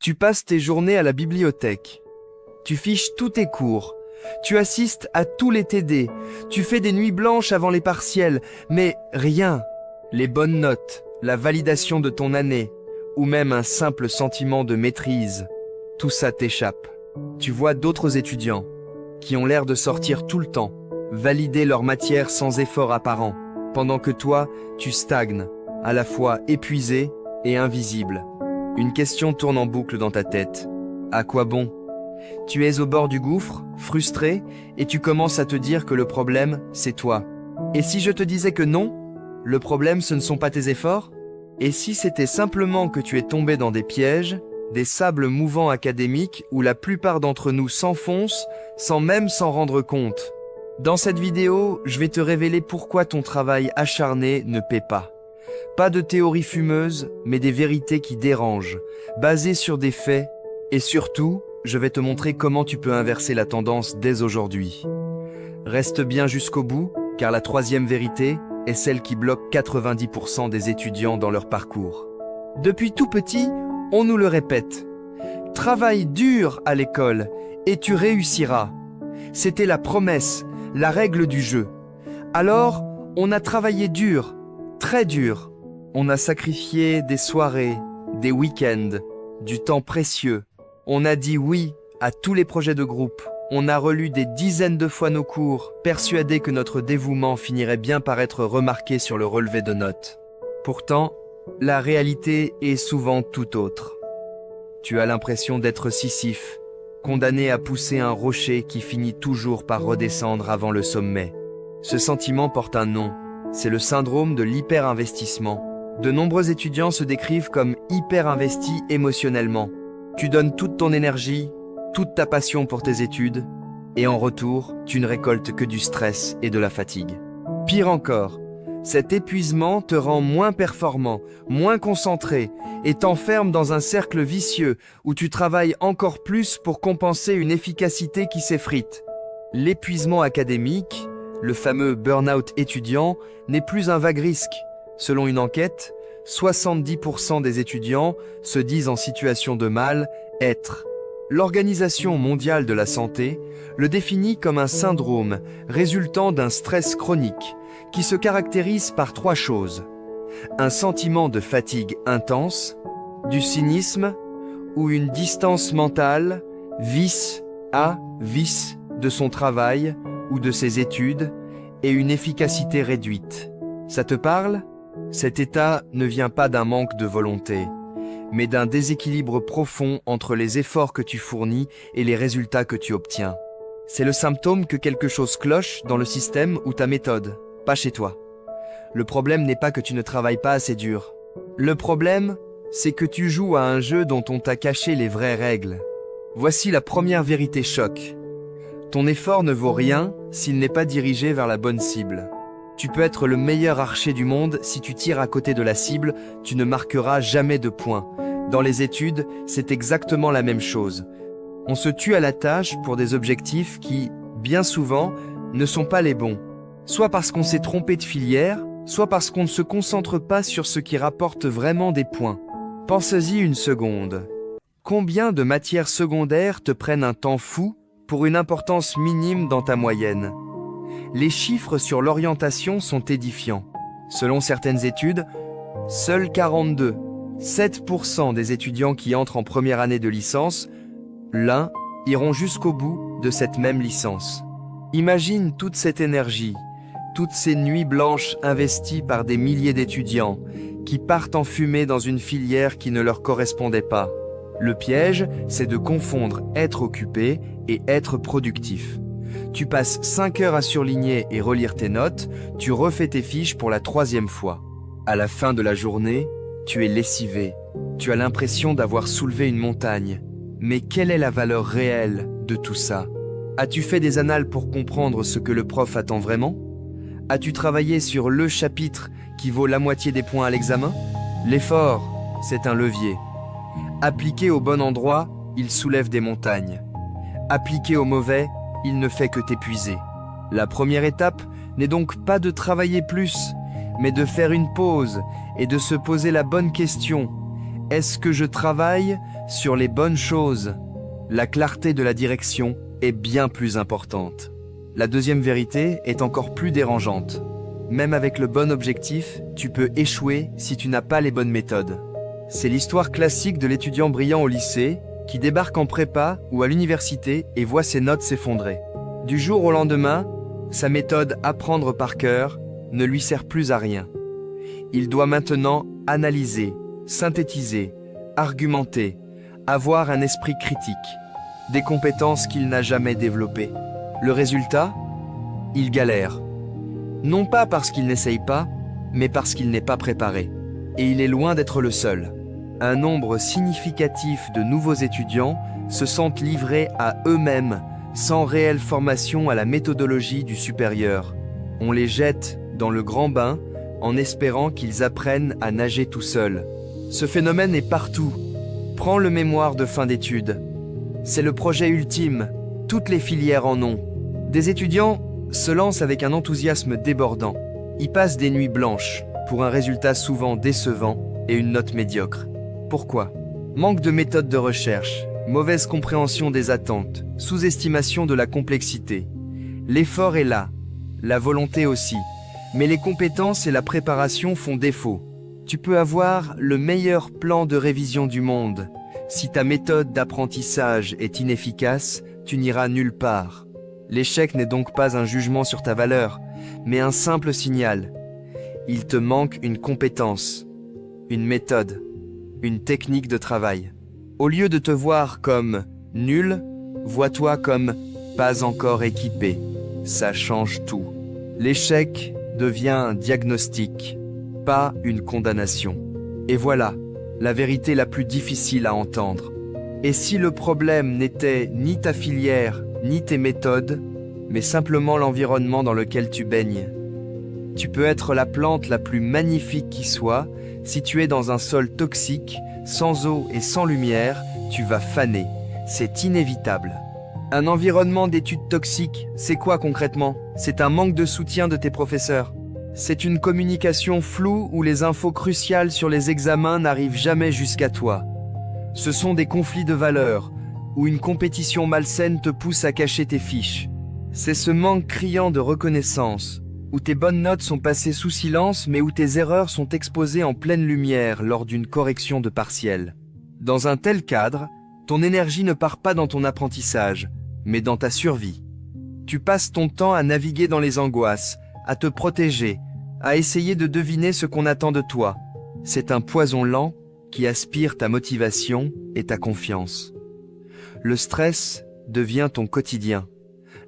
Tu passes tes journées à la bibliothèque. Tu fiches tous tes cours. Tu assistes à tous les TD. Tu fais des nuits blanches avant les partiels. Mais rien. Les bonnes notes, la validation de ton année, ou même un simple sentiment de maîtrise. Tout ça t'échappe. Tu vois d'autres étudiants qui ont l'air de sortir tout le temps, valider leur matière sans effort apparent, pendant que toi, tu stagnes, à la fois épuisé et invisible. Une question tourne en boucle dans ta tête. À quoi bon? Tu es au bord du gouffre, frustré, et tu commences à te dire que le problème, c'est toi. Et si je te disais que non, le problème, ce ne sont pas tes efforts? Et si c'était simplement que tu es tombé dans des pièges, des sables mouvants académiques où la plupart d'entre nous s'enfoncent sans même s'en rendre compte? Dans cette vidéo, je vais te révéler pourquoi ton travail acharné ne paie pas. Pas de théories fumeuses, mais des vérités qui dérangent, basées sur des faits, et surtout, je vais te montrer comment tu peux inverser la tendance dès aujourd'hui. Reste bien jusqu'au bout, car la troisième vérité est celle qui bloque 90% des étudiants dans leur parcours. Depuis tout petit, on nous le répète. Travaille dur à l'école et tu réussiras. C'était la promesse, la règle du jeu. Alors, on a travaillé dur, très dur. On a sacrifié des soirées, des week-ends, du temps précieux. On a dit oui à tous les projets de groupe. On a relu des dizaines de fois nos cours, persuadés que notre dévouement finirait bien par être remarqué sur le relevé de notes. Pourtant, la réalité est souvent tout autre. Tu as l'impression d'être Sisyphe, condamné à pousser un rocher qui finit toujours par redescendre avant le sommet. Ce sentiment porte un nom, c'est le syndrome de l'hyper-investissement. De nombreux étudiants se décrivent comme hyper investis émotionnellement. Tu donnes toute ton énergie, toute ta passion pour tes études, et en retour, tu ne récoltes que du stress et de la fatigue. Pire encore, cet épuisement te rend moins performant, moins concentré, et t'enferme dans un cercle vicieux où tu travailles encore plus pour compenser une efficacité qui s'effrite. L'épuisement académique, le fameux burn-out étudiant, n'est plus un vague risque. Selon une enquête, 70% des étudiants se disent en situation de mal-être. L'Organisation mondiale de la santé le définit comme un syndrome résultant d'un stress chronique qui se caractérise par trois choses. Un sentiment de fatigue intense, du cynisme ou une distance mentale, vice de son travail ou de ses études et une efficacité réduite. Ça te parle? Cet état ne vient pas d'un manque de volonté, mais d'un déséquilibre profond entre les efforts que tu fournis et les résultats que tu obtiens. C'est le symptôme que quelque chose cloche dans le système ou ta méthode, pas chez toi. Le problème n'est pas que tu ne travailles pas assez dur. Le problème, c'est que tu joues à un jeu dont on t'a caché les vraies règles. Voici la première vérité choc. Ton effort ne vaut rien s'il n'est pas dirigé vers la bonne cible. Tu peux être le meilleur archer du monde, si tu tires à côté de la cible, tu ne marqueras jamais de points. Dans les études, c'est exactement la même chose. On se tue à la tâche pour des objectifs qui, bien souvent, ne sont pas les bons. Soit parce qu'on s'est trompé de filière, soit parce qu'on ne se concentre pas sur ce qui rapporte vraiment des points. Pense-y une seconde. Combien de matières secondaires te prennent un temps fou pour une importance minime dans ta moyenne ? Les chiffres sur l'orientation sont édifiants. Selon certaines études, seuls 7% des étudiants qui entrent en première année de licence, iront jusqu'au bout de cette même licence. Imagine toute cette énergie, toutes ces nuits blanches investies par des milliers d'étudiants qui partent en fumée dans une filière qui ne leur correspondait pas. Le piège, c'est de confondre être occupé et être productif. Tu passes 5 heures à surligner et relire tes notes, tu refais tes fiches pour la 3e fois. À la fin de la journée, tu es lessivé. Tu as l'impression d'avoir soulevé une montagne. Mais quelle est la valeur réelle de tout ça? As-tu fait des annales pour comprendre ce que le prof attend vraiment? As-tu travaillé sur le chapitre qui vaut la moitié des points à l'examen? L'effort, c'est un levier. Appliqué au bon endroit, il soulève des montagnes. Appliqué au mauvais, il ne fait que t'épuiser. La première étape n'est donc pas de travailler plus, mais de faire une pause et de se poser la bonne question. Est-ce que je travaille sur les bonnes choses. La clarté de la direction est bien plus importante. La deuxième vérité est encore plus dérangeante. Même avec le bon objectif, tu peux échouer si tu n'as pas les bonnes méthodes. C'est l'histoire classique de l'étudiant brillant au lycée qui débarque en prépa ou à l'université et voit ses notes s'effondrer. Du jour au lendemain, sa méthode apprendre par cœur ne lui sert plus à rien. Il doit maintenant analyser, synthétiser, argumenter, avoir un esprit critique, des compétences qu'il n'a jamais développées. Le résultat? Il galère. Non pas parce qu'il n'essaye pas, mais parce qu'il n'est pas préparé. Et il est loin d'être le seul. Un nombre significatif de nouveaux étudiants se sentent livrés à eux-mêmes, sans réelle formation à la méthodologie du supérieur. On les jette dans le grand bain en espérant qu'ils apprennent à nager tout seuls. Ce phénomène est partout. Prends le mémoire de fin d'études. C'est le projet ultime, toutes les filières en ont. Des étudiants se lancent avec un enthousiasme débordant. Ils passent des nuits blanches pour un résultat souvent décevant et une note médiocre. Pourquoi? Manque de méthode de recherche, mauvaise compréhension des attentes, sous-estimation de la complexité. L'effort est là, la volonté aussi, mais les compétences et la préparation font défaut. Tu peux avoir le meilleur plan de révision du monde. Si ta méthode d'apprentissage est inefficace, tu n'iras nulle part. L'échec n'est donc pas un jugement sur ta valeur, mais un simple signal. Il te manque une compétence, une méthode, une technique de travail. Au lieu de te voir comme nul, vois-toi comme pas encore équipé. Ça change tout. L'échec devient un diagnostic, pas une condamnation. Et voilà, la vérité la plus difficile à entendre. Et si le problème n'était ni ta filière, ni tes méthodes, mais simplement l'environnement dans lequel tu baignes? Tu peux être la plante la plus magnifique qui soit, si tu es dans un sol toxique, sans eau et sans lumière, tu vas faner. C'est inévitable. Un environnement d'études toxiques, c'est quoi concrètement? C'est un manque de soutien de tes professeurs. C'est une communication floue où les infos cruciales sur les examens n'arrivent jamais jusqu'à toi. Ce sont des conflits de valeurs, où une compétition malsaine te pousse à cacher tes fiches. C'est ce manque criant de reconnaissance, où tes bonnes notes sont passées sous silence mais où tes erreurs sont exposées en pleine lumière lors d'une correction de partiel. Dans un tel cadre, ton énergie ne part pas dans ton apprentissage, mais dans ta survie. Tu passes ton temps à naviguer dans les angoisses, à te protéger, à essayer de deviner ce qu'on attend de toi. C'est un poison lent qui aspire ta motivation et ta confiance. Le stress devient ton quotidien.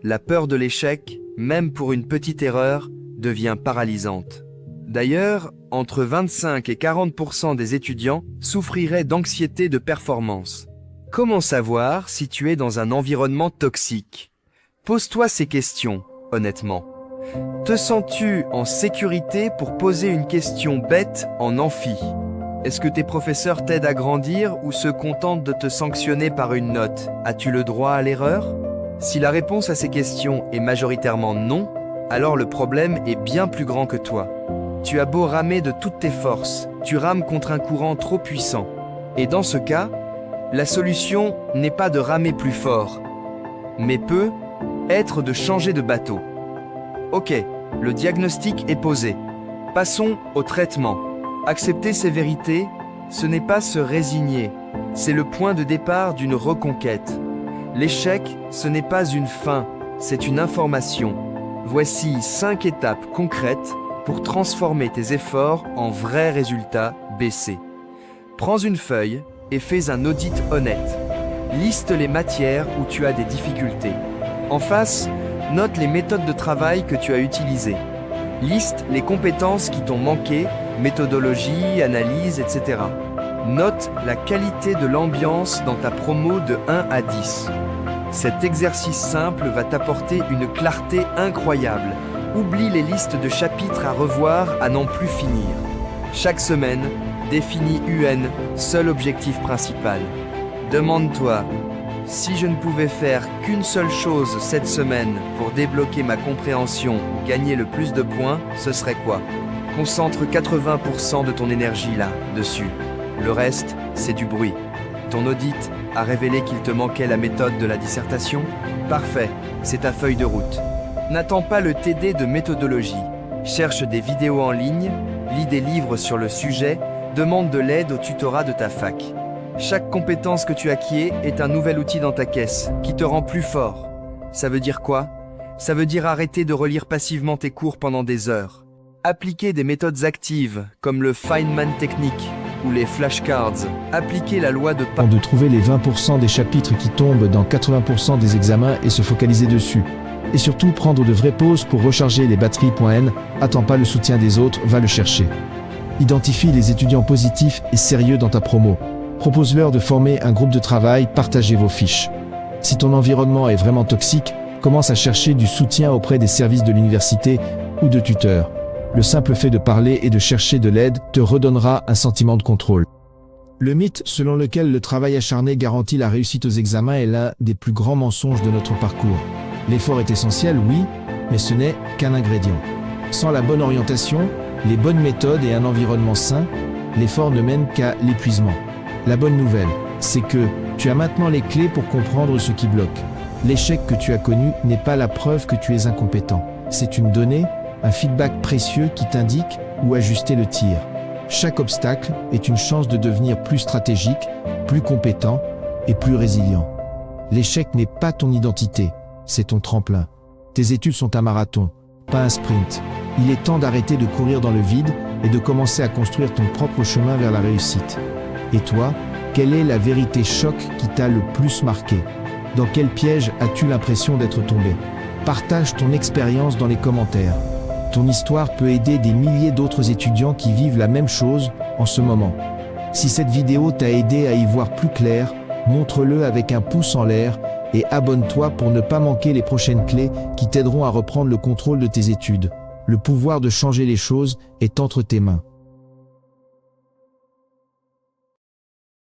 La peur de l'échec, même pour une petite erreur, devient paralysante. D'ailleurs, entre 25 et 40% des étudiants souffriraient d'anxiété de performance. Comment savoir si tu es dans un environnement toxique? Pose-toi ces questions, honnêtement. Te sens-tu en sécurité pour poser une question bête en amphi? Est-ce que tes professeurs t'aident à grandir ou se contentent de te sanctionner par une note? As-tu le droit à l'erreur? Si la réponse à ces questions est majoritairement non, alors le problème est bien plus grand que toi. Tu as beau ramer de toutes tes forces, tu rames contre un courant trop puissant. Et dans ce cas, la solution n'est pas de ramer plus fort, mais peut être de changer de bateau. Ok, le diagnostic est posé. Passons au traitement. Accepter ces vérités, ce n'est pas se résigner, c'est le point de départ d'une reconquête. L'échec, ce n'est pas une fin, c'est une information. Voici 5 étapes concrètes pour transformer tes efforts en vrais résultats baissés. Prends une feuille et fais un audit honnête. Liste les matières où tu as des difficultés. En face, note les méthodes de travail que tu as utilisées. Liste les compétences qui t'ont manqué, méthodologie, analyse, etc. Note la qualité de l'ambiance dans ta promo de 1 à 10. Cet exercice simple va t'apporter une clarté incroyable. Oublie les listes de chapitres à revoir à n'en plus finir. Chaque semaine, définis UN, seul objectif principal. Demande-toi, si je ne pouvais faire qu'une seule chose cette semaine pour débloquer ma compréhension ou gagner le plus de points, ce serait quoi? Concentre 80% de ton énergie là-dessus. Le reste, c'est du bruit. Ton audit a révélé qu'il te manquait la méthode de la dissertation? Parfait, c'est ta feuille de route. N'attends pas le TD de méthodologie. Cherche des vidéos en ligne, lis des livres sur le sujet, demande de l'aide au tutorat de ta fac. Chaque compétence que tu acquiers est un nouvel outil dans ta caisse, qui te rend plus fort. Ça veut dire quoi? Ça veut dire arrêter de relire passivement tes cours pendant des heures. Appliquer des méthodes actives, comme le Feynman technique ou les flashcards. Appliquer la loi de De trouver les 20% des chapitres qui tombent dans 80% des examens et se focaliser dessus. Et surtout, prendre de vraies pauses pour recharger les batteries.n. Attends pas le soutien des autres, va le chercher. Identifie les étudiants positifs et sérieux dans ta promo. Propose-leur de former un groupe de travail, partagez vos fiches. Si ton environnement est vraiment toxique, commence à chercher du soutien auprès des services de l'université ou de tuteurs. Le simple fait de parler et de chercher de l'aide te redonnera un sentiment de contrôle. Le mythe selon lequel le travail acharné garantit la réussite aux examens est l'un des plus grands mensonges de notre parcours. L'effort est essentiel, oui, mais ce n'est qu'un ingrédient. Sans la bonne orientation, les bonnes méthodes et un environnement sain, l'effort ne mène qu'à l'épuisement. La bonne nouvelle, c'est que tu as maintenant les clés pour comprendre ce qui bloque. L'échec que tu as connu n'est pas la preuve que tu es incompétent. C'est une donnée, un feedback précieux qui t'indique où ajuster le tir. Chaque obstacle est une chance de devenir plus stratégique, plus compétent et plus résilient. L'échec n'est pas ton identité, c'est ton tremplin. Tes études sont un marathon, pas un sprint. Il est temps d'arrêter de courir dans le vide et de commencer à construire ton propre chemin vers la réussite. Et toi, quelle est la vérité choc qui t'a le plus marqué? Dans quel piège as-tu l'impression d'être tombé? Partage ton expérience dans les commentaires. Ton histoire peut aider des milliers d'autres étudiants qui vivent la même chose en ce moment. Si cette vidéo t'a aidé à y voir plus clair, montre-le avec un pouce en l'air et abonne-toi pour ne pas manquer les prochaines clés qui t'aideront à reprendre le contrôle de tes études. Le pouvoir de changer les choses est entre tes mains.